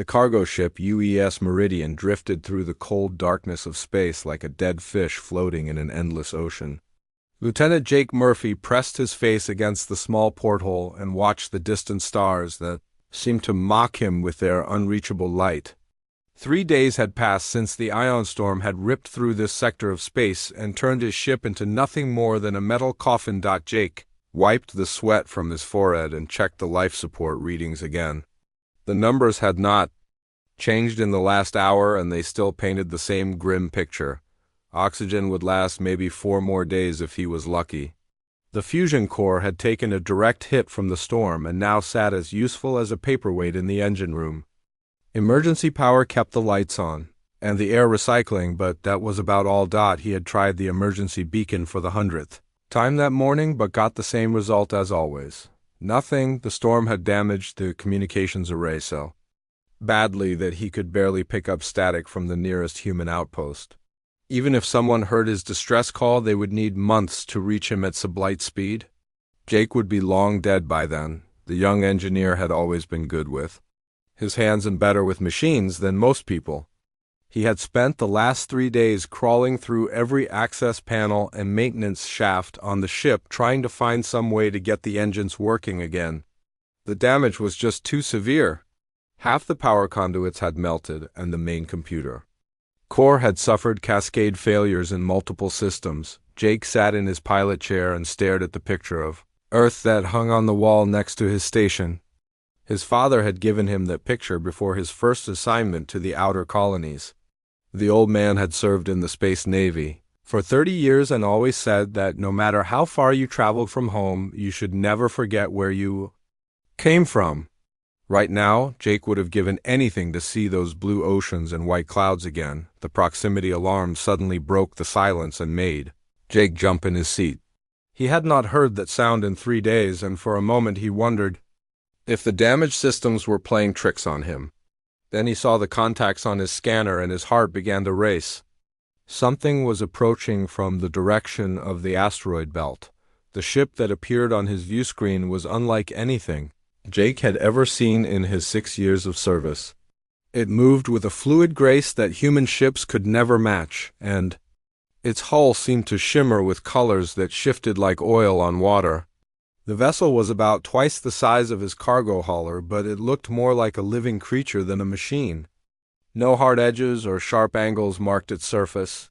The cargo ship UES Meridian drifted through the cold darkness of space like a dead fish floating in an endless ocean. Lieutenant Jake Murphy pressed his face against the small porthole and watched the distant stars that seemed to mock him with their unreachable light. 3 days had passed since the ion storm had ripped through this sector of space and turned his ship into nothing more than a metal coffin. Jake wiped the sweat from his forehead and checked the life support readings again. The numbers had not changed in the last hour, and they still painted the same grim picture. Oxygen would last maybe 4 more days if he was lucky. The fusion core had taken a direct hit from the storm and now sat as useful as a paperweight in the engine room. Emergency power kept the lights on, and the air recycling, but that was about all. He had tried the emergency beacon for the 100th time that morning, but got the same result as always. Nothing. The storm had damaged the communications array so badly that he could barely pick up static from the nearest human outpost. Even if someone heard his distress call, they would need months to reach him at sublight speed. Jake would be long dead by then. The young engineer had always been good with his hands and better with machines than most people. He had spent the last 3 days crawling through every access panel and maintenance shaft on the ship trying to find some way to get the engines working again. The damage was just too severe. Half the power conduits had melted, and the main computer core had suffered cascade failures in multiple systems. Jake sat in his pilot chair and stared at the picture of Earth that hung on the wall next to his station. His father had given him that picture before his first assignment to the outer colonies. The old man had served in the Space Navy for 30 years and always said that no matter how far you traveled from home, you should never forget where you came from. Right now, Jake would have given anything to see those blue oceans and white clouds again. The proximity alarm suddenly broke the silence and made Jake jump in his seat. He had not heard that sound in 3 days, and for a moment he wondered if the damaged systems were playing tricks on him. Then he saw the contacts on his scanner and his heart began to race. Something was approaching from the direction of the asteroid belt. The ship that appeared on his view screen was unlike anything Jake had ever seen in his 6 years of service. It moved with a fluid grace that human ships could never match, and its hull seemed to shimmer with colors that shifted like oil on water. The vessel was about twice the size of his cargo hauler, but it looked more like a living creature than a machine. No hard edges or sharp angles marked its surface.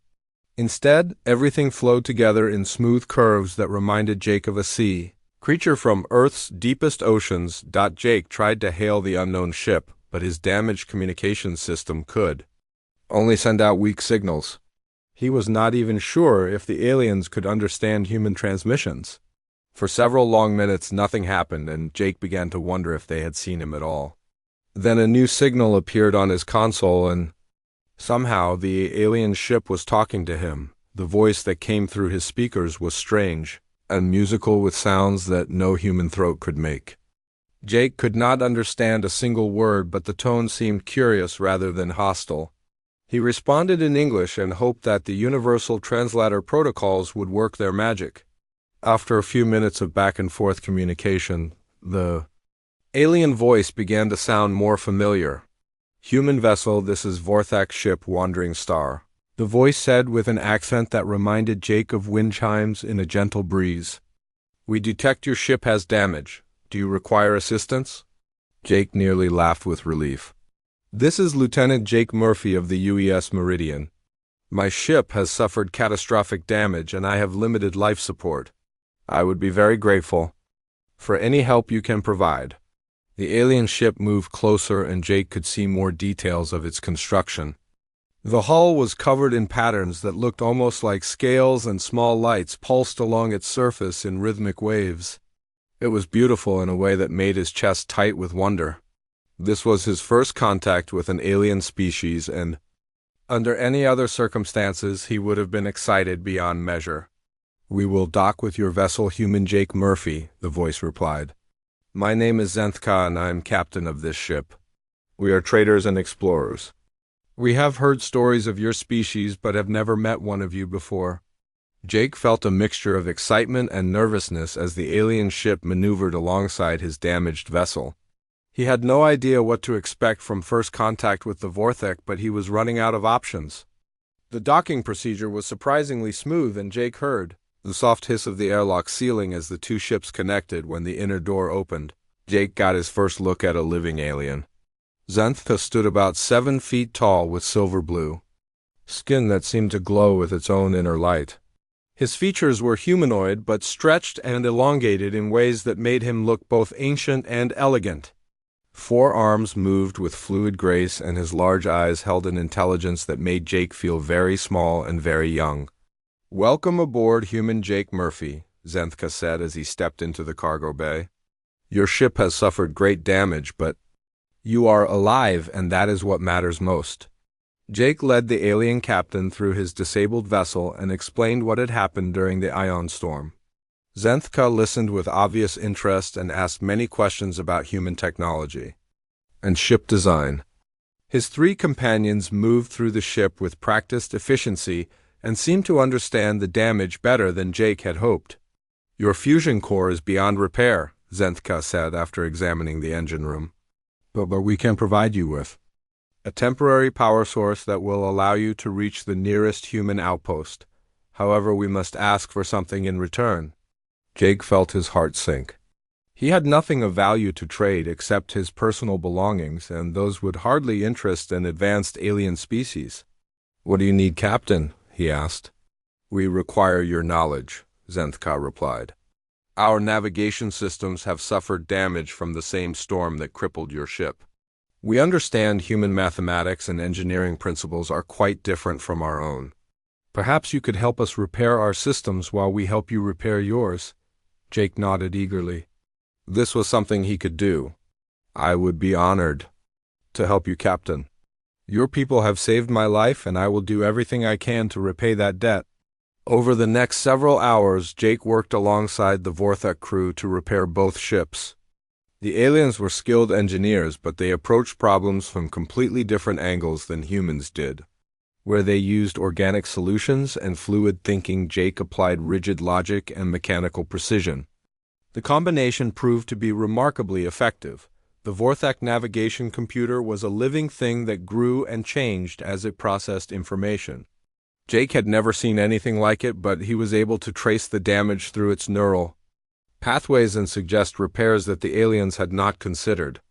Instead, everything flowed together in smooth curves that reminded Jake of a sea creature from Earth's deepest oceans. Jake tried to hail the unknown ship, but his damaged communications system could only send out weak signals. He was not even sure if the aliens could understand human transmissions. For several long minutes nothing happened, and Jake began to wonder if they had seen him at all. Then a new signal appeared on his console, and somehow the alien ship was talking to him. The voice that came through his speakers was strange and musical, with sounds that no human throat could make. Jake could not understand a single word, but the tone seemed curious rather than hostile. He responded in English and hoped that the universal translator protocols would work their magic. After a few minutes of back-and-forth communication, the alien voice began to sound more familiar. "Human vessel, this is Vorthak's ship, Wandering Star," the voice said with an accent that reminded Jake of wind chimes in a gentle breeze. "We detect your ship has damage. Do you require assistance?" Jake nearly laughed with relief. "This is Lieutenant Jake Murphy of the UES Meridian. My ship has suffered catastrophic damage and I have limited life support. I would be very grateful for any help you can provide." The alien ship moved closer and Jake could see more details of its construction. The hull was covered in patterns that looked almost like scales, and small lights pulsed along its surface in rhythmic waves. It was beautiful in a way that made his chest tight with wonder. This was his first contact with an alien species, and under any other circumstances he would have been excited beyond measure. "We will dock with your vessel, human Jake Murphy," the voice replied. "My name is Zenthka and I am captain of this ship. We are traders and explorers. We have heard stories of your species but have never met one of you before." Jake felt a mixture of excitement and nervousness as the alien ship maneuvered alongside his damaged vessel. He had no idea what to expect from first contact with the Vorthek, but he was running out of options. The docking procedure was surprisingly smooth, and Jake heard the soft hiss of the airlock ceiling as the two ships connected. When the inner door opened, Jake got his first look at a living alien. Xanthka stood about 7 feet tall with silver blue skin that seemed to glow with its own inner light. His features were humanoid but stretched and elongated in ways that made him look both ancient and elegant. 4 arms moved with fluid grace, and his large eyes held an intelligence that made Jake feel very small and very young. "Welcome aboard, human Jake Murphy," Xanthka said as he stepped into the cargo bay. "Your ship has suffered great damage, but you are alive, and that is what matters most." Jake led the alien captain through his disabled vessel and explained what had happened during the ion storm. Xanthka listened with obvious interest and asked many questions about human technology and ship design. His 3 companions moved through the ship with practiced efficiency and seemed to understand the damage better than Jake had hoped. "Your fusion core is beyond repair," Xanthka said after examining the engine room. But we can provide you with a temporary power source that will allow you to reach the nearest human outpost. However, we must ask for something in return." Jake felt his heart sink. He had nothing of value to trade except his personal belongings, and those would hardly interest an advanced alien species. "What do you need, Captain?" he asked. "We require your knowledge," Xanthka replied. "Our navigation systems have suffered damage from the same storm that crippled your ship. We understand human mathematics and engineering principles are quite different from our own. Perhaps you could help us repair our systems while we help you repair yours." Jake nodded eagerly. This was something he could do. "I would be honored to help you, Captain. Your people have saved my life, and I will do everything I can to repay that debt." Over the next several hours, Jake worked alongside the Vorthek crew to repair both ships. The aliens were skilled engineers, but they approached problems from completely different angles than humans did. Where they used organic solutions and fluid thinking, Jake applied rigid logic and mechanical precision. The combination proved to be remarkably effective. The Vorthek navigation computer was a living thing that grew and changed as it processed information. Jake had never seen anything like it, but he was able to trace the damage through its neural pathways and suggest repairs that the aliens had not considered.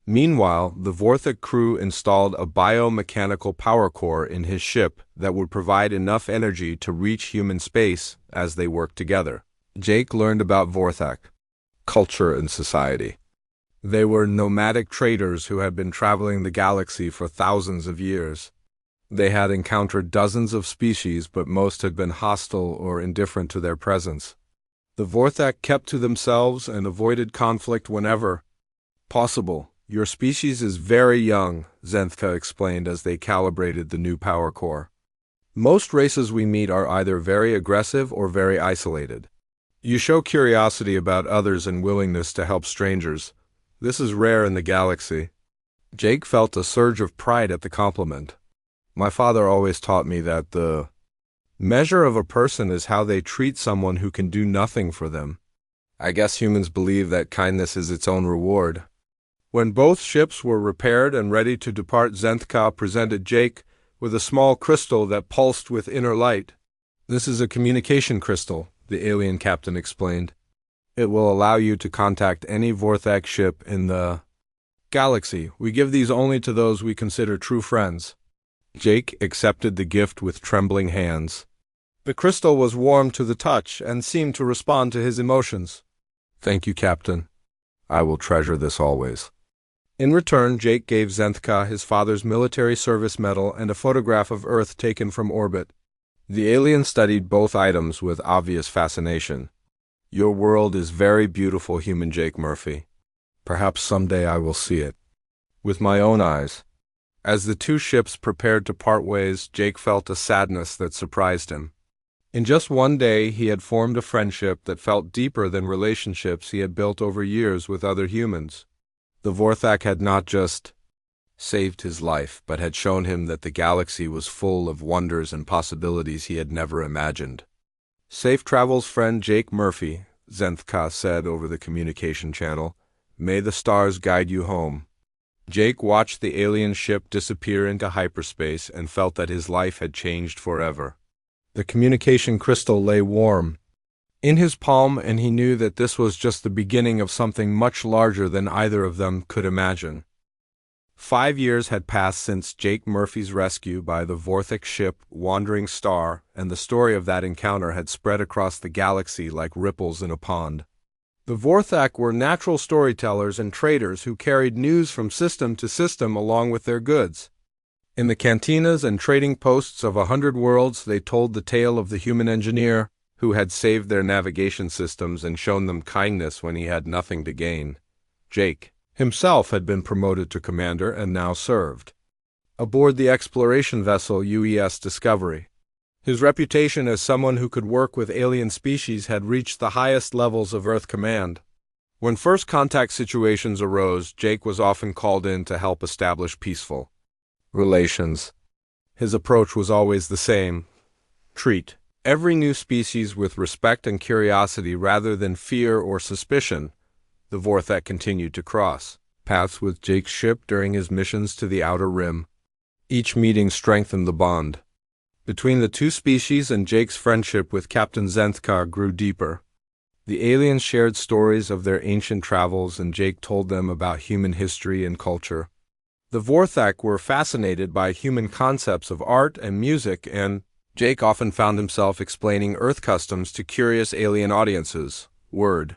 Meanwhile, the Vorthek crew installed a biomechanical power core in his ship that would provide enough energy to reach human space as they worked together. Jake learned about Vorthek culture and society. They were nomadic traders who had been traveling the galaxy for thousands of years. They had encountered dozens of species, but most had been hostile or indifferent to their presence. The Vorthek kept to themselves and avoided conflict whenever possible. "Your species is very young," Xanthka explained as they calibrated the new power core. "Most races we meet are either very aggressive or very isolated. You show curiosity about others and willingness to help strangers. This is rare in the galaxy." Jake felt a surge of pride at the compliment. "My father always taught me that the measure of a person is how they treat someone who can do nothing for them. I guess humans believe that kindness is its own reward." When both ships were repaired and ready to depart, Xanthka presented Jake with a small crystal that pulsed with inner light. "This is a communication crystal," the alien captain explained. "It will allow you to contact any Vorthek ship in the galaxy. We give these only to those we consider true friends." Jake accepted the gift with trembling hands. The crystal was warm to the touch and seemed to respond to his emotions. "Thank you, Captain. I will treasure this always." In return, Jake gave Xanthka his father's military service medal and a photograph of Earth taken from orbit. The alien studied both items with obvious fascination. "Your world is very beautiful, human Jake Murphy. Perhaps someday I will see it with my own eyes." As the two ships prepared to part ways, Jake felt a sadness that surprised him. In just one day, he had formed a friendship that felt deeper than relationships he had built over years with other humans. The Vorthek had not just saved his life, but had shown him that the galaxy was full of wonders and possibilities he had never imagined. "Safe travels, friend Jake Murphy," Xanthka said over the communication channel. May the stars guide you home. Jake watched the alien ship disappear into hyperspace and felt that his life had changed forever. The communication crystal lay warm in his palm, and he knew that this was just the beginning of something much larger than either of them could imagine. 5 years had passed since Jake Murphy's rescue by the Vorthik ship Wandering Star, and the story of that encounter had spread across the galaxy like ripples in a pond. The Vorthak were natural storytellers and traders who carried news from system to system along with their goods. In the cantinas and trading posts of 100 worlds, they told the tale of the human engineer who had saved their navigation systems and shown them kindness when he had nothing to gain. Jake himself had been promoted to commander and now served aboard the exploration vessel UES Discovery. His reputation as someone who could work with alien species had reached the highest levels of Earth command. When first contact situations arose, Jake was often called in to help establish peaceful relations. His approach was always the same: treat every new species with respect and curiosity rather than fear or suspicion. The Vorthak continued to cross paths with Jake's ship during his missions to the Outer Rim. Each meeting strengthened the bond between the two species, and Jake's friendship with Captain Zenthkar grew deeper. The aliens shared stories of their ancient travels, and Jake told them about human history and culture. The Vorthak were fascinated by human concepts of art and music, and Jake often found himself explaining Earth customs to curious alien audiences. Word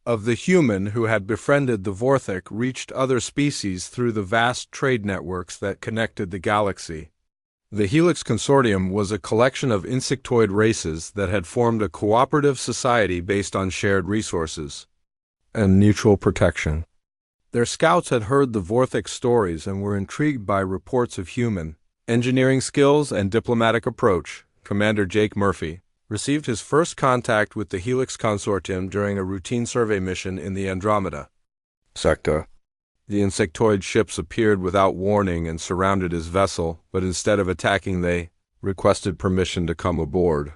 of the human who had befriended the Vorthik reached other species through the vast trade networks that connected the galaxy. The Helix Consortium was a collection of insectoid races that had formed a cooperative society based on shared resources and mutual protection. Their scouts had heard the Vorthik stories and were intrigued by reports of human engineering skills and diplomatic approach. Commander Jake Murphy received his first contact with the Helix Consortium during a routine survey mission in the Andromeda sector. The insectoid ships appeared without warning and surrounded his vessel, but instead of attacking, they requested permission to come aboard.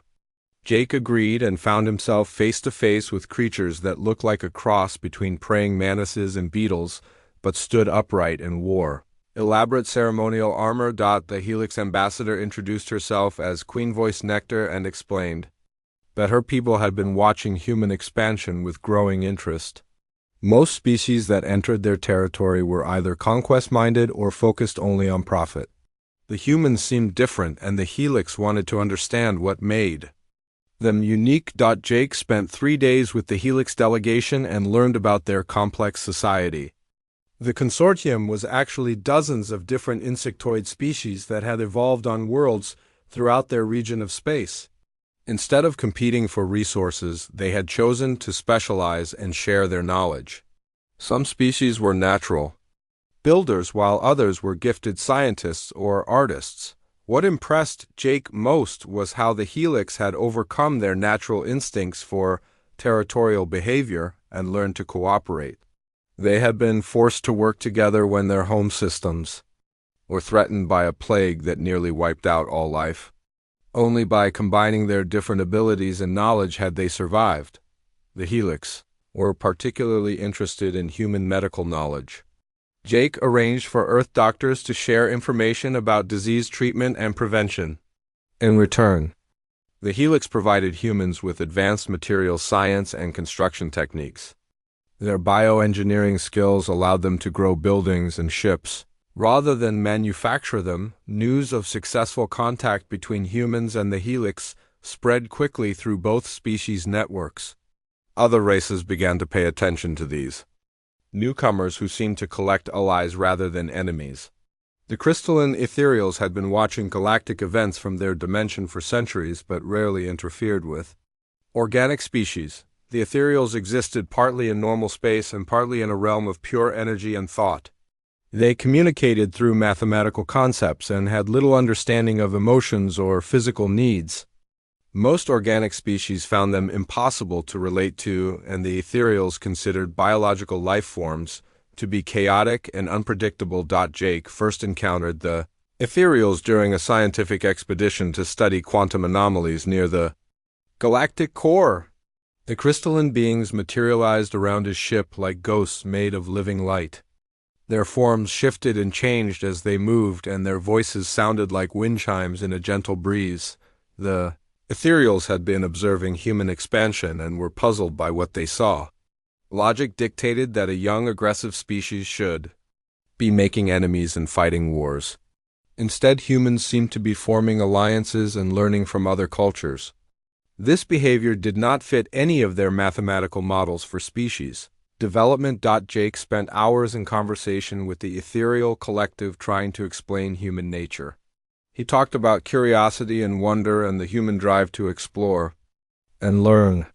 Jake agreed and found himself face to face with creatures that looked like a cross between praying mantises and beetles, but stood upright and wore elaborate ceremonial armor. The Helix ambassador introduced herself as Queen Voice Nectar and explained that her people had been watching human expansion with growing interest. Most species that entered their territory were either conquest-minded or focused only on profit. The humans seemed different, and the Helix wanted to understand what made them unique. Jake spent 3 days with the Helix delegation and learned about their complex society. The consortium was actually dozens of different insectoid species that had evolved on worlds throughout their region of space. Instead of competing for resources, they had chosen to specialize and share their knowledge. Some species were natural builders, while others were gifted scientists or artists. What impressed Jake most was how the Helix had overcome their natural instincts for territorial behavior and learned to cooperate. They had been forced to work together when their home systems were threatened by a plague that nearly wiped out all life. Only by combining their different abilities and knowledge had they survived. The Helix were particularly interested in human medical knowledge. Jake arranged for Earth doctors to share information about disease treatment and prevention. In return, the Helix provided humans with advanced material science and construction techniques. Their bioengineering skills allowed them to grow buildings and ships rather than manufacture them. News of successful contact between humans and the Helix spread quickly through both species' networks. Other races began to pay attention to these newcomers who seemed to collect allies rather than enemies. The crystalline ethereals had been watching galactic events from their dimension for centuries, but rarely interfered with. Organic species. The ethereals existed partly in normal space and partly in a realm of pure energy and thought. They communicated through mathematical concepts and had little understanding of emotions or physical needs. Most organic species found them impossible to relate to, and the ethereals considered biological life forms to be chaotic and unpredictable. Jake first encountered the ethereals during a scientific expedition to study quantum anomalies near the galactic core. The crystalline beings materialized around his ship like ghosts made of living light. Their forms shifted and changed as they moved, and their voices sounded like wind chimes in a gentle breeze. The ethereals had been observing human expansion and were puzzled by what they saw. Logic dictated that a young, aggressive species should be making enemies and fighting wars. Instead, humans seemed to be forming alliances and learning from other cultures. This behavior did not fit any of their mathematical models for species development. Jake spent hours in conversation with the ethereal collective trying to explain human nature. He talked about curiosity and wonder and the human drive to explore and learn.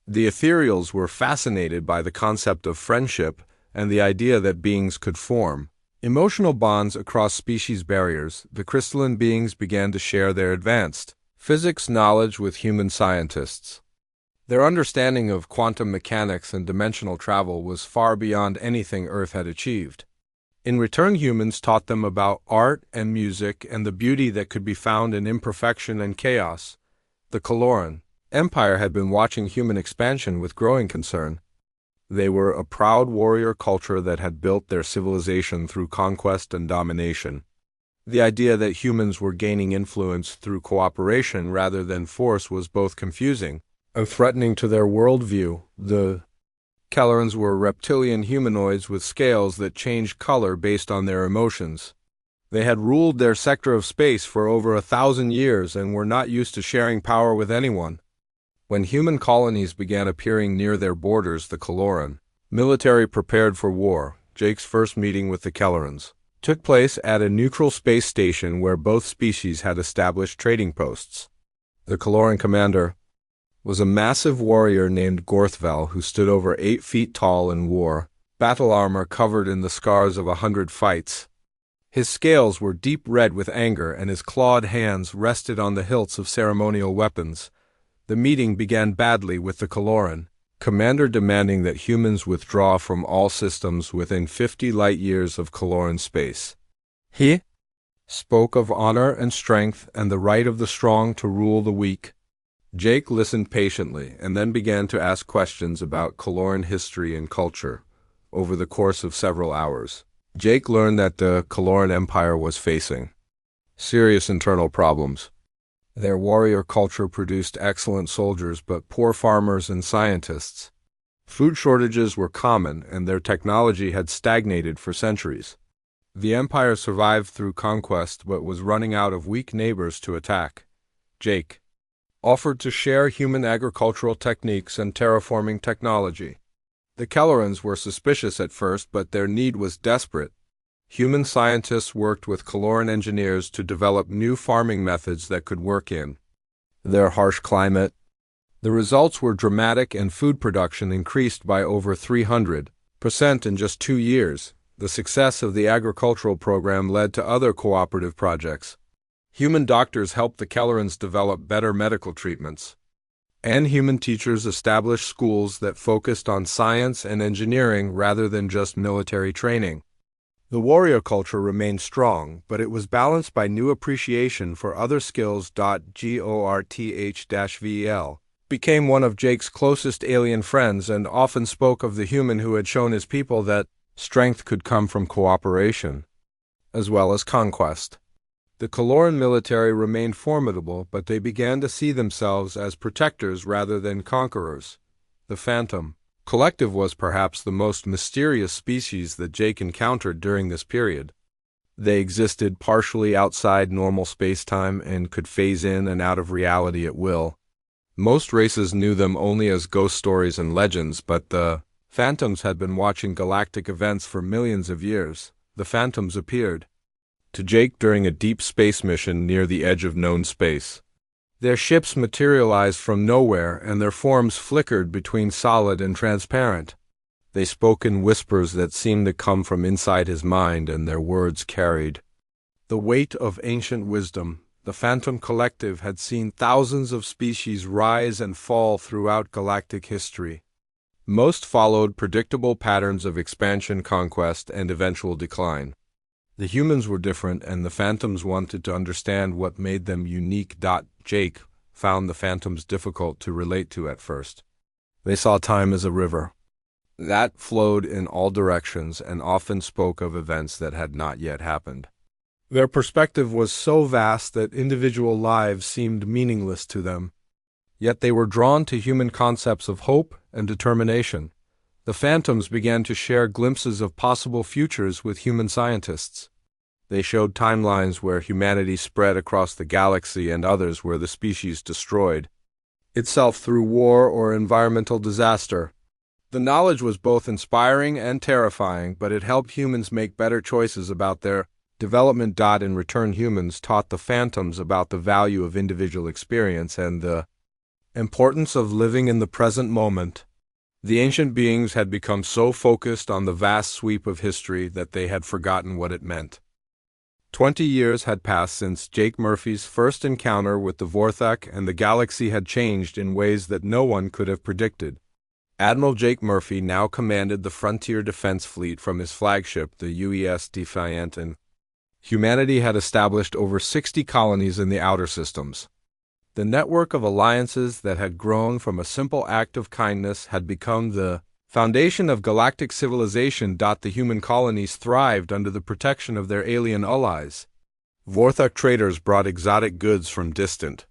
The ethereals were fascinated by the concept of friendship and the idea that beings could form emotional bonds across species barriers. The crystalline beings began to share their advanced physics knowledge with human scientists. Their understanding of quantum mechanics and dimensional travel was far beyond anything Earth had achieved. In return, humans taught them about art and music and the beauty that could be found in imperfection and chaos. The Caloran Empire had been watching human expansion with growing concern. They were a proud warrior culture that had built their civilization through conquest and domination. The idea that humans were gaining influence through cooperation rather than force was both confusing and threatening to their worldview. The Calorans were reptilian humanoids with scales that changed color based on their emotions. They had ruled their sector of space for over 1,000 years and were not used to sharing power with anyone. When human colonies began appearing near their borders, the Caloran military prepared for war. Jake's first meeting with the Calorans took place at a neutral space station where both species had established trading posts. The Caloran commander was a massive warrior named Gorthvel who stood over 8 feet tall and wore battle armor covered in the scars of 100 fights. His scales were deep red with anger, and his clawed hands rested on the hilts of ceremonial weapons. The meeting began badly, with the Caloran commander demanding that humans withdraw from all systems within 50 light-years of Caloran space. He spoke of honor and strength and the right of the strong to rule the weak. Jake listened patiently and then began to ask questions about Caloran history and culture. Over the course of several hours, Jake learned that the Caloran Empire was facing serious internal problems. Their warrior culture produced excellent soldiers but poor farmers and scientists. Food shortages were common, and their technology had stagnated for centuries. The empire survived through conquest but was running out of weak neighbors to attack. Jake offered to share human agricultural techniques and terraforming technology. The Calorans were suspicious at first, but their need was desperate. Human scientists worked with Caloran engineers to develop new farming methods that could work in their harsh climate. The results were dramatic, and food production increased by over 300% in just 2 years. The success of the agricultural program led to other cooperative projects. Human doctors helped the Calorans develop better medical treatments, and human teachers established schools that focused on science and engineering rather than just military training. The warrior culture remained strong, but it was balanced by new appreciation for other skills. Gorth-VL became one of Jake's closest alien friends and often spoke of the human who had shown his people that strength could come from cooperation, as well as conquest. The Caloran military remained formidable, but they began to see themselves as protectors rather than conquerors. The Phantom Collective was perhaps the most mysterious species that Jake encountered during this period. They existed partially outside normal space-time and could phase in and out of reality at will. Most races knew them only as ghost stories and legends, but the Phantoms had been watching galactic events for millions of years. The Phantoms appeared to Jake during a deep space mission near the edge of known space. Their ships materialized from nowhere, and their forms flickered between solid and transparent. They spoke in whispers that seemed to come from inside his mind, and their words carried the weight of ancient wisdom. The Phantom Collective had seen thousands of species rise and fall throughout galactic history. Most followed predictable patterns of expansion, conquest, and eventual decline. The humans were different, and the Phantoms wanted to understand what made them unique. Jake found the Phantoms difficult to relate to at first. They saw time as a river that flowed in all directions and often spoke of events that had not yet happened. Their perspective was so vast that individual lives seemed meaningless to them. Yet they were drawn to human concepts of hope and determination. The phantoms began to share glimpses of possible futures with human scientists. They showed timelines where humanity spread across the galaxy and others where the species destroyed itself through war or environmental disaster. The knowledge was both inspiring and terrifying, but it helped humans make better choices about their development. In return, humans taught the phantoms about the value of individual experience and the importance of living in the present moment. The ancient beings had become so focused on the vast sweep of history that they had forgotten what it meant. 20 years had passed since Jake Murphy's first encounter with the Vorthak, and the galaxy had changed in ways that no one could have predicted. Admiral Jake Murphy now commanded the Frontier Defense Fleet from his flagship, the UES Defiant, and humanity had established over 60 colonies in the outer systems. The network of alliances that had grown from a simple act of kindness had become the foundation of galactic civilization. The human colonies thrived under the protection of their alien allies. Vorthak traders brought exotic goods from distant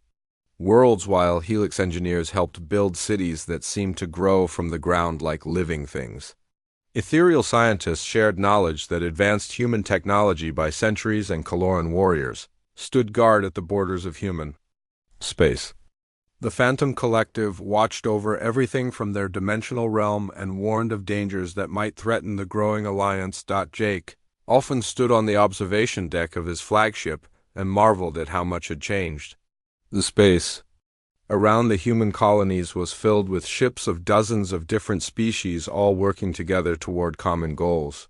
worlds, while Helix engineers helped build cities that seemed to grow from the ground like living things. Ethereal scientists shared knowledge that advanced human technology by centuries, and Kaloran warriors stood guard at the borders of human space. The Phantom Collective watched over everything from their dimensional realm and warned of dangers that might threaten the growing alliance. Jake often stood on the observation deck of his flagship and marveled at how much had changed. The space around the human colonies was filled with ships of dozens of different species, all working together toward common goals.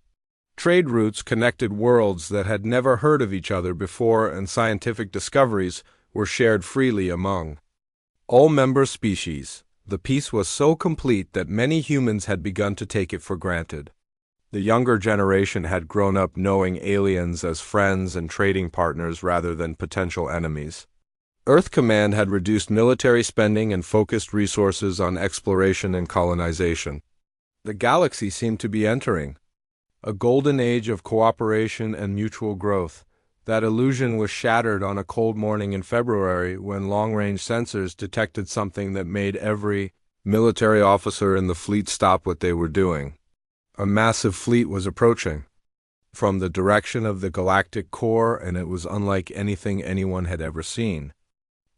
Trade routes connected worlds that had never heard of each other before, and scientific discoveries were shared freely among all member species. The peace was so complete that many humans had begun to take it for granted. The younger generation had grown up knowing aliens as friends and trading partners rather than potential enemies. Earth Command had reduced military spending and focused resources on exploration and colonization. The galaxy seemed to be entering a golden age of cooperation and mutual growth. That illusion was shattered on a cold morning in February when long-range sensors detected something that made every military officer in the fleet stop what they were doing. A massive fleet was approaching from the direction of the galactic core, and it was unlike anything anyone had ever seen.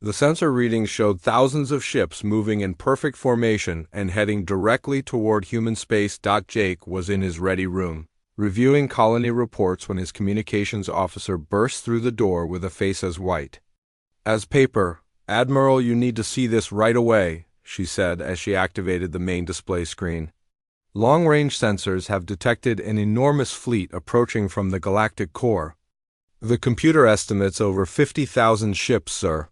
The sensor readings showed thousands of ships moving in perfect formation and heading directly toward human space. Jake was in his ready room, reviewing colony reports, when his communications officer burst through the door with a face as white as paper. "Admiral, you need to see this right away," she said as she activated the main display screen. "Long-range sensors have detected an enormous fleet approaching from the galactic core. The computer estimates over 50,000 ships, sir."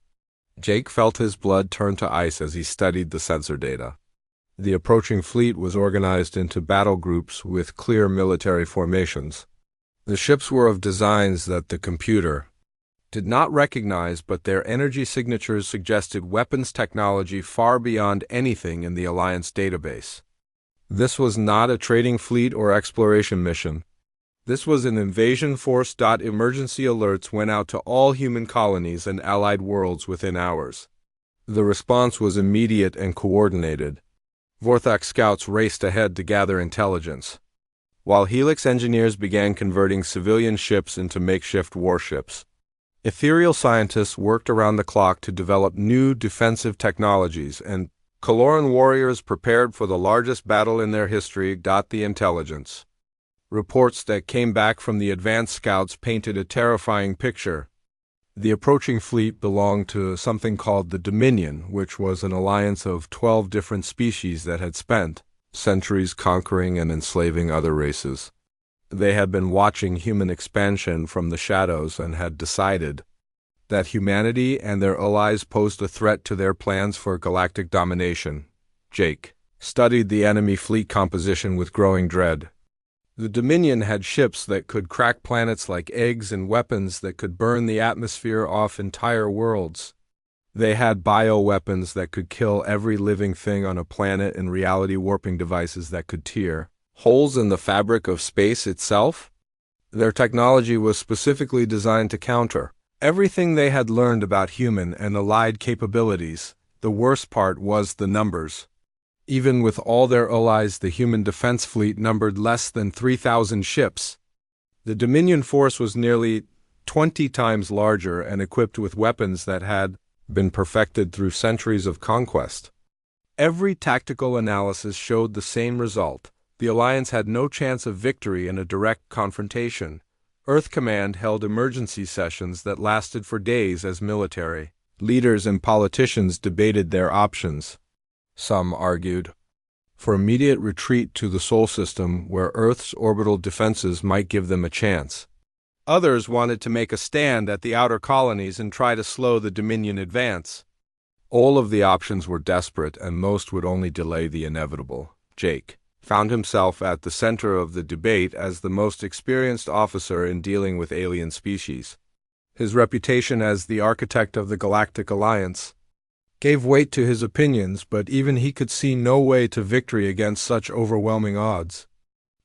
Jake felt his blood turn to ice as he studied the sensor data. The approaching fleet was organized into battle groups with clear military formations. The ships were of designs that the computer did not recognize, but their energy signatures suggested weapons technology far beyond anything in the Alliance database. This was not a trading fleet or exploration mission. This was an invasion force. Emergency alerts went out to all human colonies and allied worlds within hours. The response was immediate and coordinated. Vorthak scouts raced ahead to gather intelligence, while Helix engineers began converting civilian ships into makeshift warships. Ethereal scientists worked around the clock to develop new defensive technologies, and Kaloran warriors prepared for the largest battle in their history. The intelligence reports that came back from the advanced scouts painted a terrifying picture. The approaching fleet belonged to something called the Dominion, which was an alliance of 12 different species that had spent centuries conquering and enslaving other races. They had been watching human expansion from the shadows and had decided that humanity and their allies posed a threat to their plans for galactic domination. Jake studied the enemy fleet composition with growing dread. The Dominion had ships that could crack planets like eggs and weapons that could burn the atmosphere off entire worlds. They had bioweapons that could kill every living thing on a planet and reality warping devices that could tear holes in the fabric of space itself. Their technology was specifically designed to counter everything they had learned about human and allied capabilities. The worst part was the numbers. Even with all their allies, the human defense fleet numbered less than 3,000 ships. The Dominion force was nearly 20 times larger and equipped with weapons that had been perfected through centuries of conquest. Every tactical analysis showed the same result. The Alliance had no chance of victory in a direct confrontation. Earth Command held emergency sessions that lasted for days as military leaders and politicians debated their options. Some argued for immediate retreat to the Sol system where Earth's orbital defenses might give them a chance. Others wanted to make a stand at the outer colonies and try to slow the Dominion advance. All of the options were desperate, and most would only delay the inevitable. Jake found himself at the center of the debate as the most experienced officer in dealing with alien species. His reputation as the architect of the Galactic Alliance gave weight to his opinions, but even he could see no way to victory against such overwhelming odds.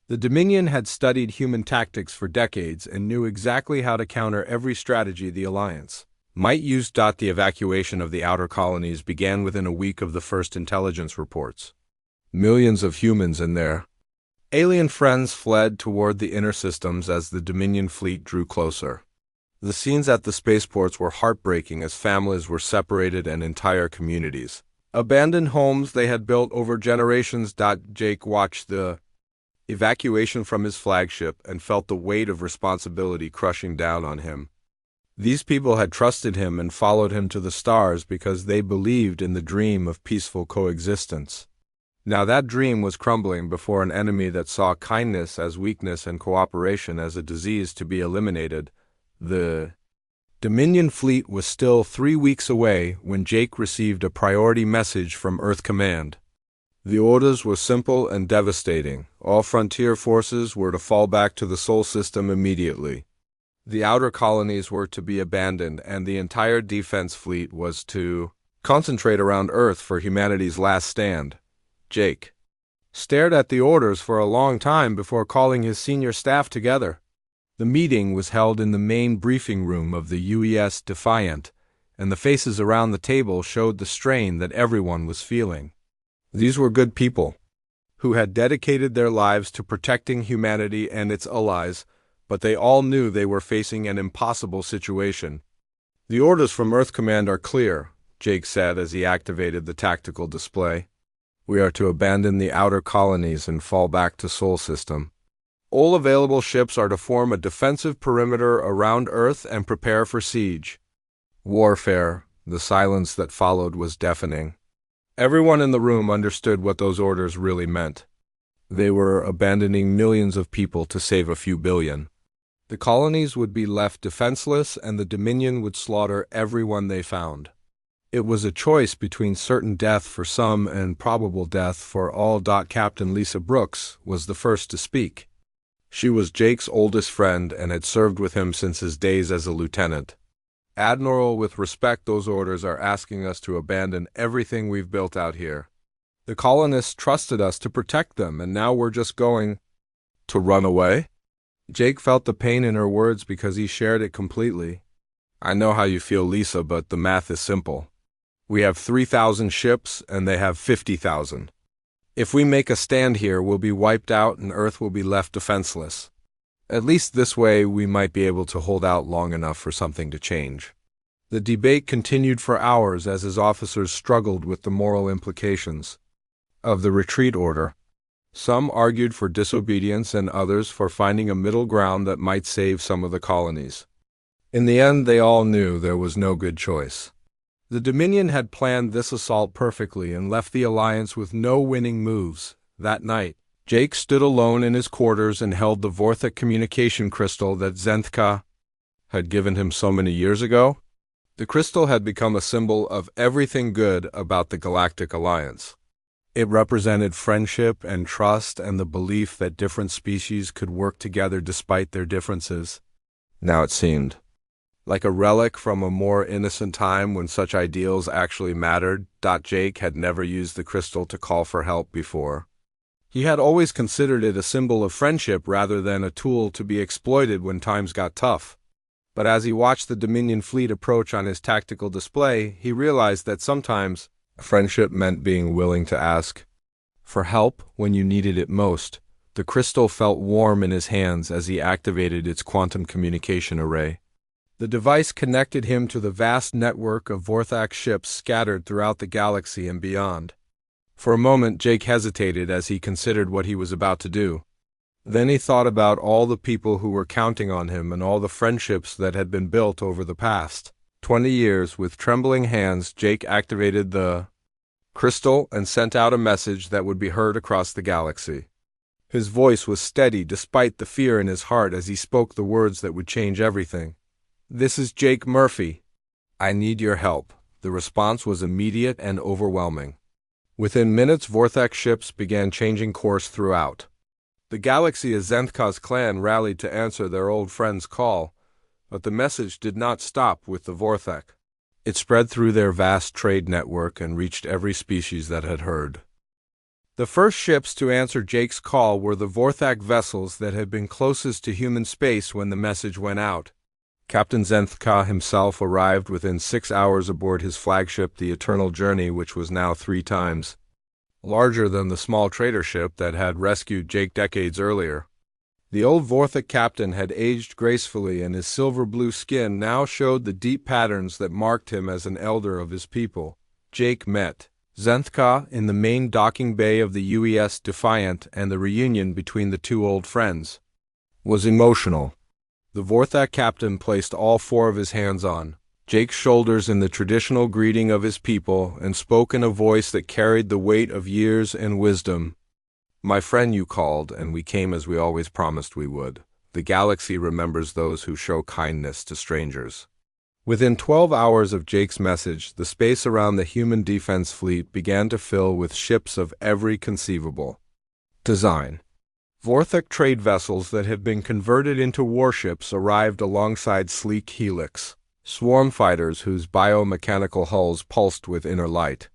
The Dominion had studied human tactics for decades and knew exactly how to counter every strategy the Alliance might use. The evacuation of the outer colonies began within a week of the first intelligence reports. Millions of humans and their alien friends fled toward the inner systems as the Dominion fleet drew closer. The scenes at the spaceports were heartbreaking as families were separated and entire communities abandoned homes they had built over generations. Jake watched the evacuation from his flagship and felt the weight of responsibility crushing down on him. These people had trusted him and followed him to the stars because they believed in the dream of peaceful coexistence. Now that dream was crumbling before an enemy that saw kindness as weakness and cooperation as a disease to be eliminated. The Dominion fleet was still 3 weeks away when Jake received a priority message from Earth Command. The orders were simple and devastating. All frontier forces were to fall back to the Sol system immediately. The outer colonies were to be abandoned, and the entire defense fleet was to concentrate around Earth for humanity's last stand. Jake stared at the orders for a long time before calling his senior staff together. The meeting was held in the main briefing room of the UES Defiant, and the faces around the table showed the strain that everyone was feeling. These were good people who had dedicated their lives to protecting humanity and its allies, but they all knew they were facing an impossible situation. "The orders from Earth Command are clear," Jake said as he activated the tactical display. "We are to abandon the outer colonies and fall back to Sol system. All available ships are to form a defensive perimeter around Earth and prepare for siege." Warfare. The silence that followed was deafening. Everyone in the room understood what those orders really meant. They were abandoning millions of people to save a few billion. The colonies would be left defenseless, and the Dominion would slaughter everyone they found. It was a choice between certain death for some and probable death for all. Captain Lisa Brooks was the first to speak. She was Jake's oldest friend and had served with him since his days as a lieutenant. "Admiral, with respect, those orders are asking us to abandon everything we've built out here. The colonists trusted us to protect them, and now we're just going to run away?" Jake felt the pain in her words because he shared it completely. "I know how you feel, Lisa, but the math is simple. We have 3,000 ships, and they have 50,000. If we make a stand here, we'll be wiped out and Earth will be left defenseless. At least this way we might be able to hold out long enough for something to change." The debate continued for hours as his officers struggled with the moral implications of the retreat order. Some argued for disobedience and others for finding a middle ground that might save some of the colonies. In the end, they all knew there was no good choice. The Dominion had planned this assault perfectly and left the Alliance with no winning moves. That night, Jake stood alone in his quarters and held the Vorthic communication crystal that Zenthka had given him so many years ago. The crystal had become a symbol of everything good about the Galactic Alliance. It represented friendship and trust and the belief that different species could work together despite their differences. Now it seemed like a relic from a more innocent time when such ideals actually mattered. Jake had never used the crystal to call for help before. He had always considered it a symbol of friendship rather than a tool to be exploited when times got tough. But as he watched the Dominion fleet approach on his tactical display, he realized that sometimes friendship meant being willing to ask for help when you needed it most. The crystal felt warm in his hands as he activated its quantum communication array. The device connected him to the vast network of Vorthak ships scattered throughout the galaxy and beyond. For a moment, Jake hesitated as he considered what he was about to do. Then he thought about all the people who were counting on him and all the friendships that had been built over the past 20 years. With trembling hands, Jake activated the crystal and sent out a message that would be heard across the galaxy. His voice was steady despite the fear in his heart as he spoke the words that would change everything. "This is Jake Murphy. I need your help." The response was immediate and overwhelming. Within minutes, Vorthak ships began changing course throughout the galaxy as Zenthka's clan rallied to answer their old friend's call, but the message did not stop with the Vorthak. It spread through their vast trade network and reached every species that had heard. The first ships to answer Jake's call were the Vorthak vessels that had been closest to human space when the message went out. Captain Zenthka himself arrived within 6 hours aboard his flagship, the Eternal Journey, which was now 3 times larger than the small trader ship that had rescued Jake decades earlier. The old Vorthak captain had aged gracefully, and his silver-blue skin now showed the deep patterns that marked him as an elder of his people. Jake met Zenthka in the main docking bay of the UES Defiant, and the reunion between the two old friends was emotional. The Vorthak captain placed all 4 of his hands on Jake's shoulders in the traditional greeting of his people and spoke in a voice that carried the weight of years and wisdom. "My friend, you called, and we came as we always promised we would. The galaxy remembers those who show kindness to strangers." Within 12 hours of Jake's message, the space around the human defense fleet began to fill with ships of every conceivable design. Vorthak trade vessels that had been converted into warships arrived alongside sleek Helix swarm fighters whose biomechanical hulls pulsed with inner light.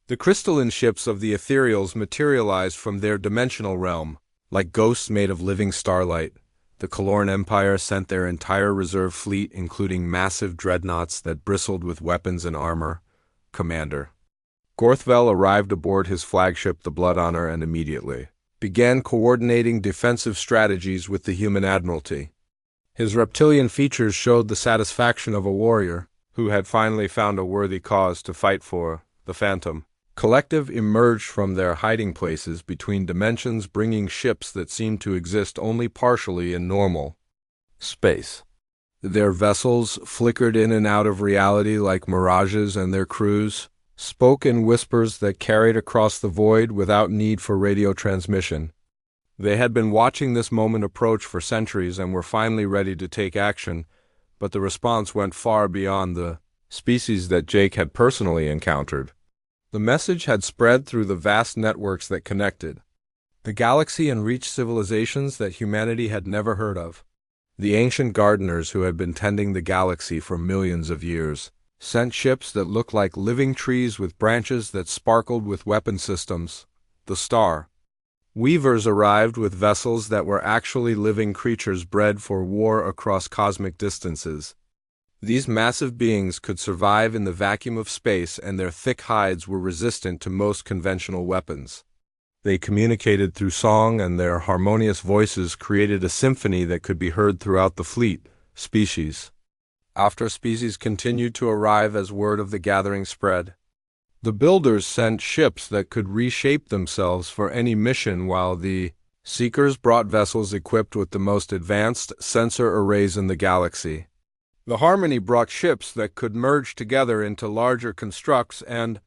The crystalline ships of the ethereals materialized from their dimensional realm, like ghosts made of living starlight. The Kalorn Empire sent their entire reserve fleet, including massive dreadnoughts that bristled with weapons and armor. Commander Gorthvel arrived aboard his flagship, the Blood Honor, and immediately began coordinating defensive strategies with the human admiralty. His reptilian features showed the satisfaction of a warrior who had finally found a worthy cause to fight for. The Phantom Collective emerged from their hiding places between dimensions, bringing ships that seemed to exist only partially in normal space. Their vessels flickered in and out of reality like mirages, and their crews spoke in whispers that carried across the void without need for radio transmission. They had been watching this moment approach for centuries and were finally ready to take action, but the response went far beyond the species that Jake had personally encountered. The message had spread through the vast networks that connected the galaxy and reached civilizations that humanity had never heard of. The ancient gardeners who had been tending the galaxy for millions of years sent ships that looked like living trees with branches that sparkled with weapon systems. The Star Weavers arrived with vessels that were actually living creatures bred for war across cosmic distances. These massive beings could survive in the vacuum of space, and their thick hides were resistant to most conventional weapons. They communicated through song, and their harmonious voices created a symphony that could be heard throughout the fleet. Species after species continued to arrive as word of the gathering spread. The builders sent ships that could reshape themselves for any mission, while the Seekers brought vessels equipped with the most advanced sensor arrays in the galaxy. The Harmony brought ships that could merge together into larger constructs, and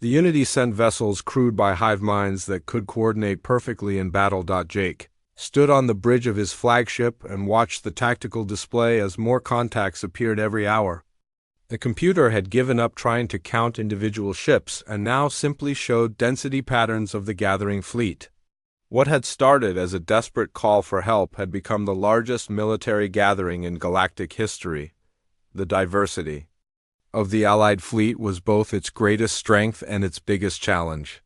the Unity sent vessels crewed by hive minds that could coordinate perfectly in battle. Jake stood on the bridge of his flagship and watched the tactical display as more contacts appeared every hour. The computer had given up trying to count individual ships and now simply showed density patterns of the gathering fleet. What had started as a desperate call for help had become the largest military gathering in galactic history. the diversity of the Allied fleet was both its greatest strength and its biggest challenge.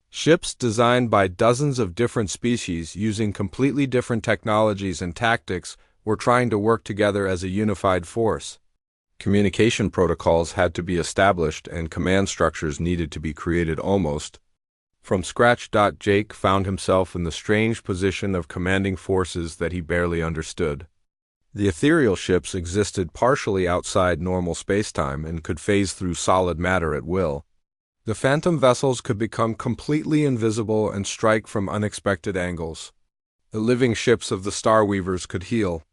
Ships designed by dozens of different species using completely different technologies and tactics were trying to work together as a unified force. Communication protocols had to be established and command structures needed to be created almost from scratch. Jake found himself in the strange position of commanding forces that he barely understood. The ethereal ships existed partially outside normal spacetime and could phase through solid matter at will. The phantom vessels could become completely invisible and strike from unexpected angles. The living ships of the Starweavers could heal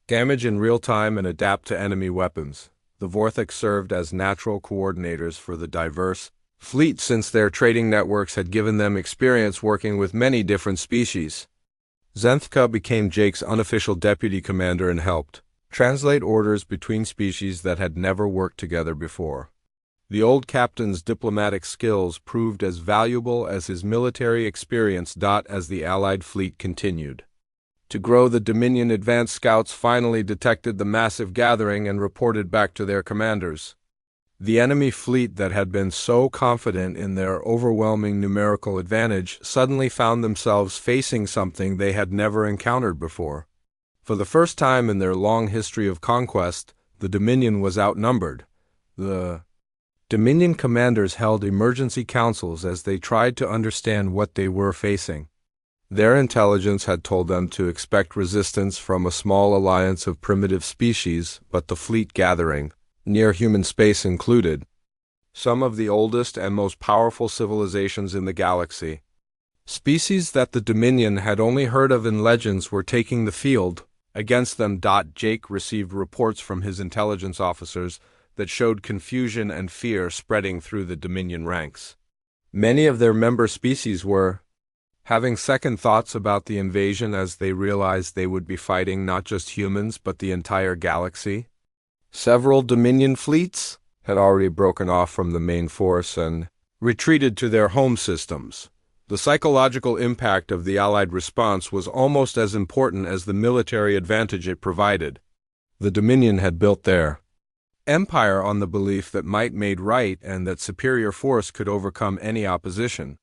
damage in real time and adapt to enemy weapons. The Vorthek served as natural coordinators for the diverse fleet since their trading networks had given them experience working with many different species. Zenthka became Jake's unofficial deputy commander and helped translate orders between species that had never worked together before. The old captain's diplomatic skills proved as valuable as his military experience. As the Allied fleet continued to grow, the Dominion advanced scouts finally detected the massive gathering and reported back to their commanders. The enemy fleet that had been so confident in their overwhelming numerical advantage suddenly found themselves facing something they had never encountered before. For the first time in their long history of conquest, the Dominion was outnumbered. The Dominion commanders held emergency councils as they tried to understand what they were facing. Their intelligence had told them to expect resistance from a small alliance of primitive species, but the fleet gathering near human space included some of the oldest and most powerful civilizations in the galaxy. Species that the Dominion had only heard of in legends were taking the field against them. Jake received reports from his intelligence officers that showed confusion and fear spreading through the Dominion ranks. Many of their member species were having second thoughts about the invasion as they realized they would be fighting not just humans but the entire galaxy. Several Dominion fleets had already broken off from the main force and retreated to their home systems. The psychological impact of the Allied response was almost as important as the military advantage it provided. The Dominion had built their empire on the belief that might made right and that superior force could overcome any opposition.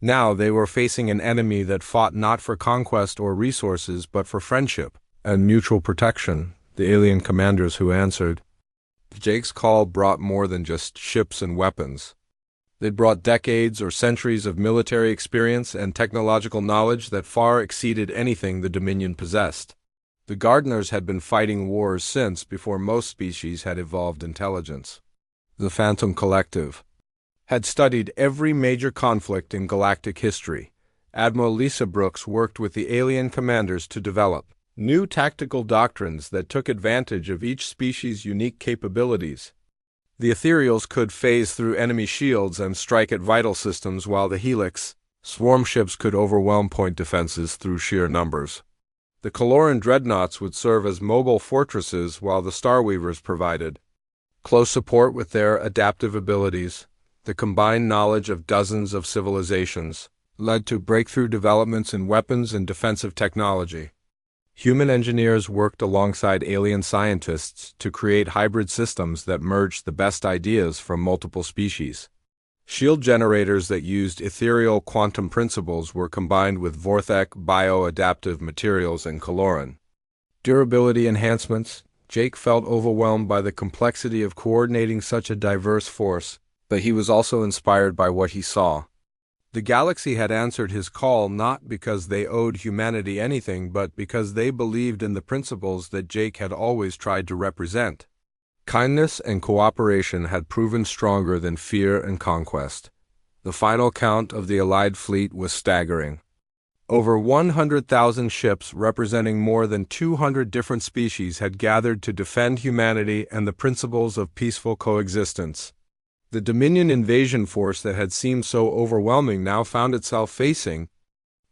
Now they were facing an enemy that fought not for conquest or resources but for friendship and mutual protection. The alien commanders who answered Jake's call brought more than just ships and weapons. They'd brought decades or centuries of military experience and technological knowledge that far exceeded anything the Dominion possessed. The Gardeners had been fighting wars since before most species had evolved intelligence. The Phantom Collective had studied every major conflict in galactic history. Admiral Lisa Brooks worked with the alien commanders to develop new tactical doctrines that took advantage of each species' unique capabilities. The Ethereals could phase through enemy shields and strike at vital systems, while the Helix swarm ships could overwhelm point defenses through sheer numbers. The Caloran dreadnoughts would serve as mobile fortresses, while the Starweavers provided close support with their adaptive abilities. The combined knowledge of dozens of civilizations led to breakthrough developments in weapons and defensive technology. Human engineers worked alongside alien scientists to create hybrid systems that merged the best ideas from multiple species. Shield generators that used ethereal quantum principles were combined with Vorthek bioadaptive materials and Caloran durability enhancements. Jake felt overwhelmed by the complexity of coordinating such a diverse force, but he was also inspired by what he saw. The galaxy had answered his call not because they owed humanity anything, but because they believed in the principles that Jake had always tried to represent. Kindness and cooperation had proven stronger than fear and conquest. The final count of the Allied fleet was staggering. Over 100,000 ships representing more than 200 different species had gathered to defend humanity and the principles of peaceful coexistence. The Dominion invasion force that had seemed so overwhelming now found itself facing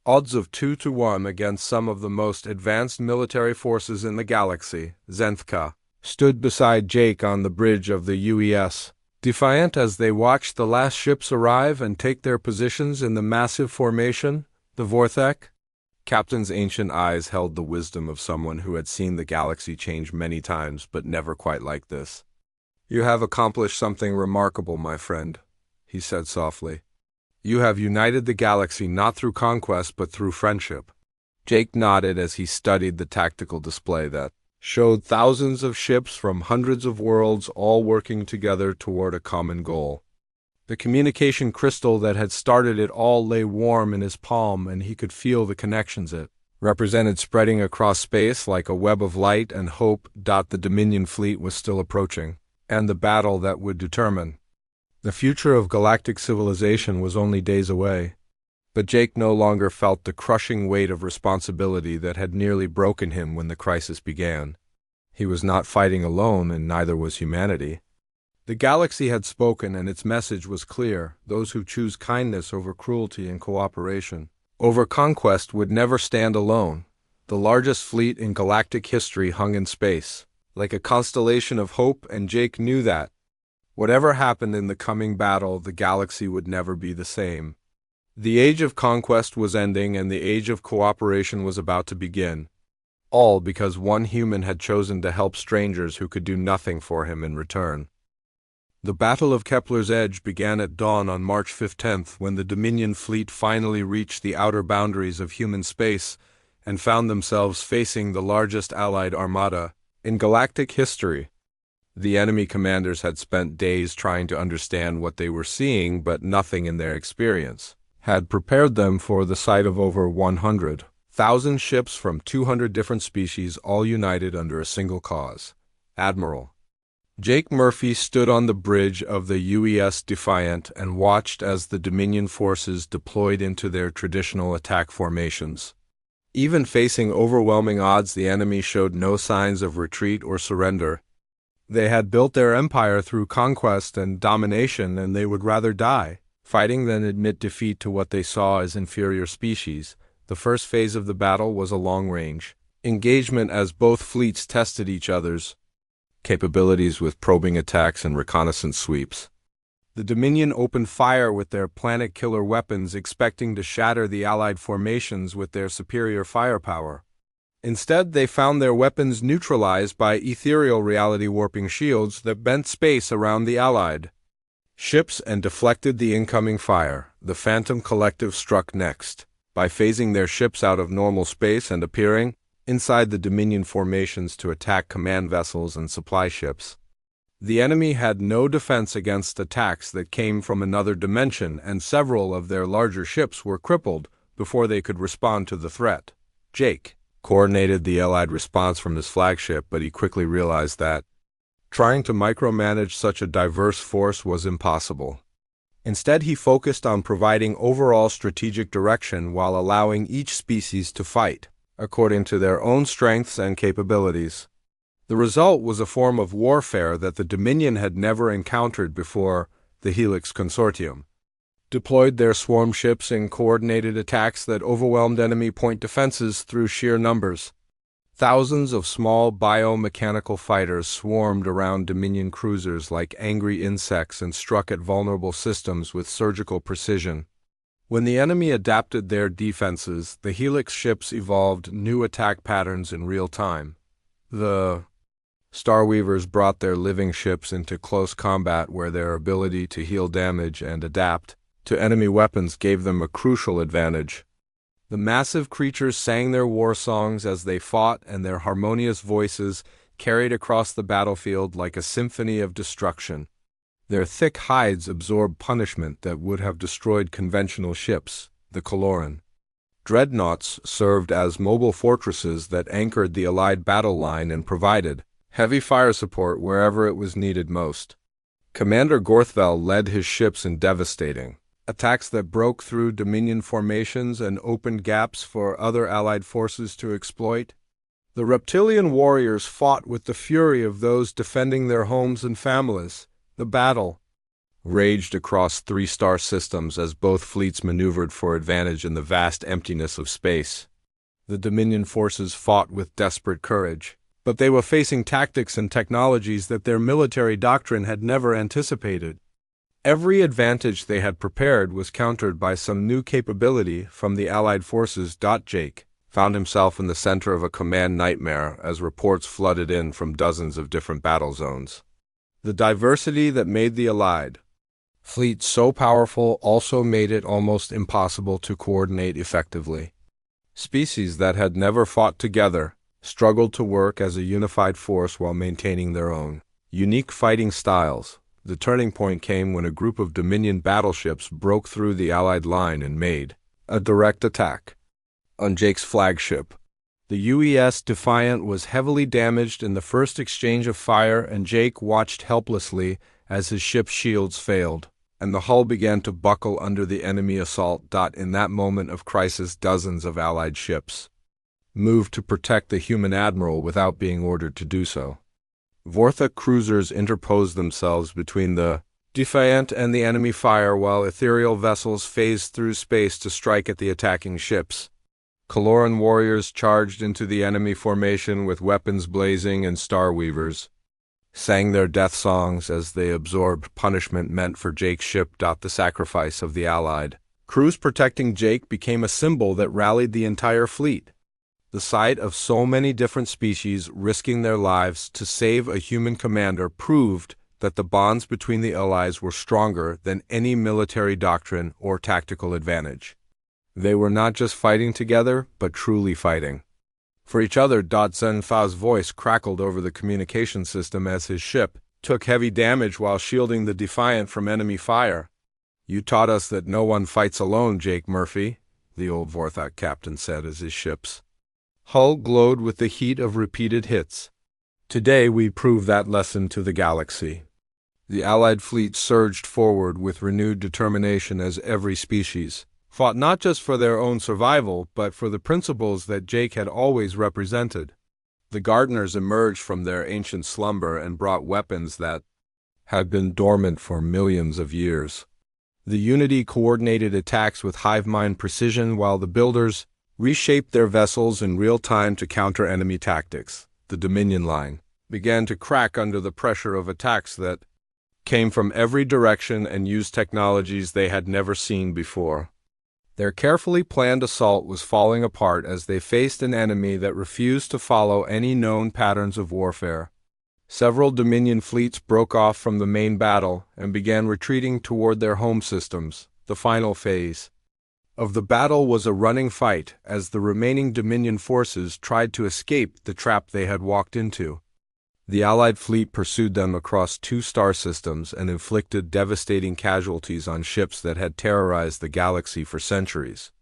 odds of 2-1 against some of the most advanced military forces in the galaxy. Zenthka stood beside Jake on the bridge of the UES, defiant as they watched the last ships arrive and take their positions in the massive formation, the Vorthek. Captain's ancient eyes held the wisdom of someone who had seen the galaxy change many times, but never quite like this. "You have accomplished something remarkable, my friend," he said softly. "You have united the galaxy not through conquest, but through friendship." Jake nodded as he studied the tactical display that showed thousands of ships from hundreds of worlds all working together toward a common goal. The communication crystal that had started it all lay warm in his palm, and he could feel the connections it represented spreading across space like a web of light and hope. The Dominion fleet was still approaching, and the battle that would determine the future of galactic civilization was only days away. But Jake no longer felt the crushing weight of responsibility that had nearly broken him when the crisis began. He was not fighting alone, and neither was humanity. The galaxy had spoken, and its message was clear: those who choose kindness over cruelty and cooperation over conquest would never stand alone. The largest fleet in galactic history hung in space, like a constellation of hope, and Jake knew that whatever happened in the coming battle, the galaxy would never be the same. The age of conquest was ending, and the age of cooperation was about to begin. All because one human had chosen to help strangers who could do nothing for him in return. The Battle of Kepler's Edge began at dawn on March 15th, when the Dominion fleet finally reached the outer boundaries of human space and found themselves facing the largest Allied armada in galactic history. The enemy commanders had spent days trying to understand what they were seeing, but nothing in their experience had prepared them for the sight of over 100,000 ships from 200 different species, all united under a single cause: Admiral Jake Murphy stood on the bridge of the UES Defiant and watched as the Dominion forces deployed into their traditional attack formations. Even facing overwhelming odds, the enemy showed no signs of retreat or surrender. They had built their empire through conquest and domination, and they would rather die fighting than admit defeat to what they saw as inferior species. The first phase of the battle was a long-range engagement as both fleets tested each other's capabilities with probing attacks and reconnaissance sweeps. The Dominion opened fire with their planet-killer weapons, expecting to shatter the Allied formations with their superior firepower. Instead, they found their weapons neutralized by ethereal reality-warping shields that bent space around the Allied ships and deflected the incoming fire. The Phantom Collective struck next, by phasing their ships out of normal space and appearing inside the Dominion formations to attack command vessels and supply ships. The enemy had no defense against attacks that came from another dimension, and several of their larger ships were crippled before they could respond to the threat. Jake coordinated the Allied response from his flagship, but he quickly realized that trying to micromanage such a diverse force was impossible. Instead, he focused on providing overall strategic direction while allowing each species to fight according to their own strengths and capabilities. The result was a form of warfare that the Dominion had never encountered before. The Helix Consortium deployed their swarm ships in coordinated attacks that overwhelmed enemy point defenses through sheer numbers. Thousands of small biomechanical fighters swarmed around Dominion cruisers like angry insects and struck at vulnerable systems with surgical precision. When the enemy adapted their defenses, the Helix ships evolved new attack patterns in real time. The Starweavers brought their living ships into close combat, where their ability to heal damage and adapt to enemy weapons gave them a crucial advantage. The massive creatures sang their war songs as they fought, and their harmonious voices carried across the battlefield like a symphony of destruction. Their thick hides absorbed punishment that would have destroyed conventional ships. The Coloran dreadnoughts served as mobile fortresses that anchored the Allied battle line and provided heavy fire support wherever it was needed most. Commander Gorthvel led his ships in devastating attacks that broke through Dominion formations and opened gaps for other Allied forces to exploit. The Reptilian warriors fought with the fury of those defending their homes and families. The battle raged across 3-star systems as both fleets maneuvered for advantage in the vast emptiness of space. The Dominion forces fought with desperate courage, but they were facing tactics and technologies that their military doctrine had never anticipated. Every advantage they had prepared was countered by some new capability from the Allied forces. Jake found himself in the center of a command nightmare as reports flooded in from dozens of different battle zones. The diversity that made the Allied fleet so powerful also made it almost impossible to coordinate effectively. Species that had never fought together struggled to work as a unified force while maintaining their own unique fighting styles. The turning point came when a group of Dominion battleships broke through the Allied line and made a direct attack on Jake's flagship. The UES Defiant was heavily damaged in the first exchange of fire, and Jake watched helplessly as his ship's shields failed, and the hull began to buckle under the enemy assault. In that moment of crisis, dozens of Allied ships moved to protect the human admiral without being ordered to do so. Vortha cruisers interposed themselves between the Defiant and the enemy fire while ethereal vessels phased through space to strike at the attacking ships. Kaloran warriors charged into the enemy formation with weapons blazing, and Starweavers sang their death songs as they absorbed punishment meant for Jake's ship. The sacrifice of the Allied crews protecting Jake became a symbol that rallied the entire fleet. The sight of so many different species risking their lives to save a human commander proved that the bonds between the Allies were stronger than any military doctrine or tactical advantage. They were not just fighting together, but truly fighting for each other. Zen Fa's voice crackled over the communication system as his ship took heavy damage while shielding the Defiant from enemy fire. "You taught us that no one fights alone, Jake Murphy," the old Vorthok captain said as his ship's hull glowed with the heat of repeated hits. "Today we prove that lesson to the galaxy." The Allied fleet surged forward with renewed determination as every species fought not just for their own survival, but for the principles that Jake had always represented. The gardeners emerged from their ancient slumber and brought weapons that had been dormant for millions of years. The Unity coordinated attacks with hive-mind precision, while the builders reshaped their vessels in real time to counter enemy tactics. The Dominion line began to crack under the pressure of attacks that came from every direction and used technologies they had never seen before. Their carefully planned assault was falling apart as they faced an enemy that refused to follow any known patterns of warfare. Several Dominion fleets broke off from the main battle and began retreating toward their home systems. The final phase of the battle was a running fight as the remaining Dominion forces tried to escape the trap they had walked into. The Allied fleet pursued them across 2 star systems and inflicted devastating casualties on ships that had terrorized the galaxy for centuries.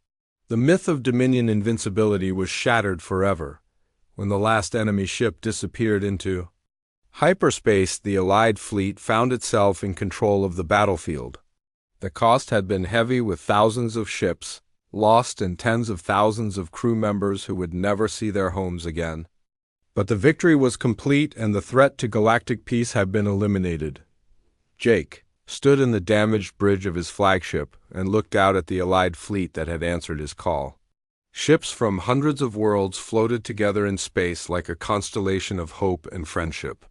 The myth of Dominion invincibility was shattered forever when the last enemy ship disappeared into hyperspace. The Allied fleet found itself in control of the battlefield. The cost had been heavy, with thousands of ships lost and tens of thousands of crew members who would never see their homes again. But the victory was complete, and the threat to galactic peace had been eliminated. Jake stood in the damaged bridge of his flagship and looked out at the Allied fleet that had answered his call. Ships from hundreds of worlds floated together in space like a constellation of hope and friendship.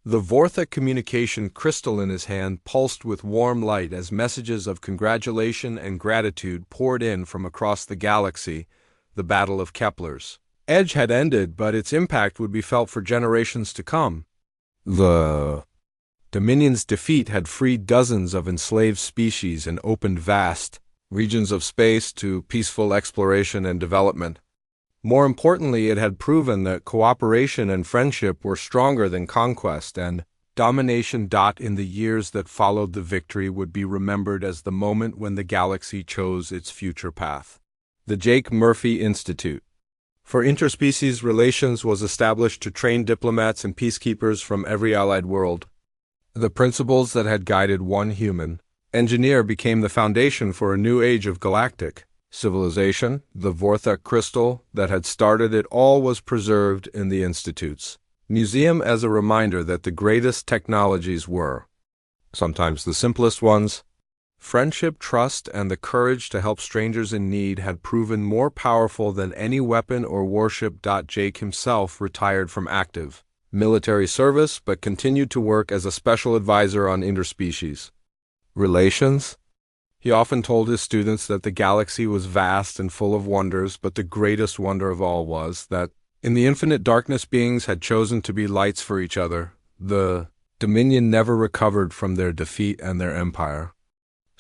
The Vortha communication crystal in his hand pulsed with warm light as messages of congratulation and gratitude poured in from across the galaxy. The Battle of Kepler's edge had ended, but its impact would be felt for generations to come. The Dominion's defeat had freed dozens of enslaved species and opened vast regions of space to peaceful exploration and development. More importantly, it had proven that cooperation and friendship were stronger than conquest and domination. In the years that followed, the victory would be remembered as the moment when the galaxy chose its future path. The Jake Murphy Institute for Interspecies Relations was established to train diplomats and peacekeepers from every Allied world. The principles that had guided one human engineer became the foundation for a new age of galactic civilization. The Vortha crystal that had started it all was preserved in the Institute's museum as a reminder that the greatest technologies were sometimes the simplest ones. Friendship, trust, and the courage to help strangers in need had proven more powerful than any weapon or warship. Jake himself retired from active military service but continued to work as a special advisor on interspecies relations. He often told his students that the galaxy was vast and full of wonders, but the greatest wonder of all was that, in the infinite darkness, beings had chosen to be lights for each other. The Dominion never recovered from their defeat, and their empire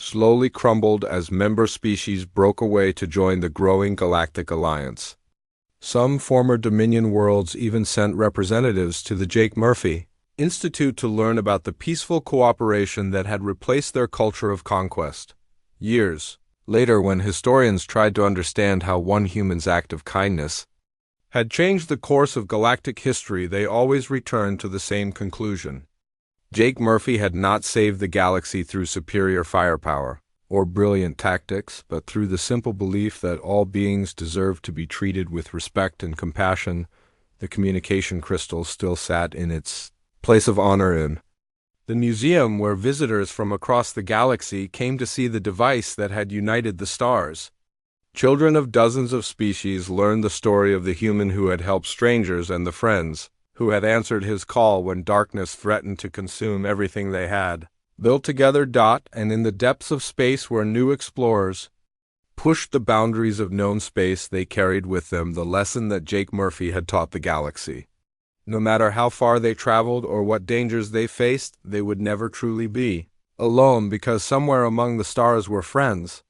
slowly crumbled as member species broke away to join the growing Galactic Alliance. Some former Dominion worlds even sent representatives to the Jake Murphy Institute to learn about the peaceful cooperation that had replaced their culture of conquest. Years later, when historians tried to understand how one human's act of kindness had changed the course of galactic history, they always returned to the same conclusion. Jake Murphy had not saved the galaxy through superior firepower or brilliant tactics, but through the simple belief that all beings deserve to be treated with respect and compassion. The communication crystal still sat in its place of honor in the museum, where visitors from across the galaxy came to see the device that had united the stars. Children of dozens of species learned the story of the human who had helped strangers and the friends who had answered his call when darkness threatened to consume everything they had built together. And in the depths of space, where new explorers pushed the boundaries of known space, they carried with them the lesson that Jake Murphy had taught the galaxy. No matter how far they traveled or what dangers they faced, they would never truly be alone, because somewhere among the stars were friends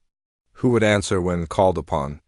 who would answer when called upon.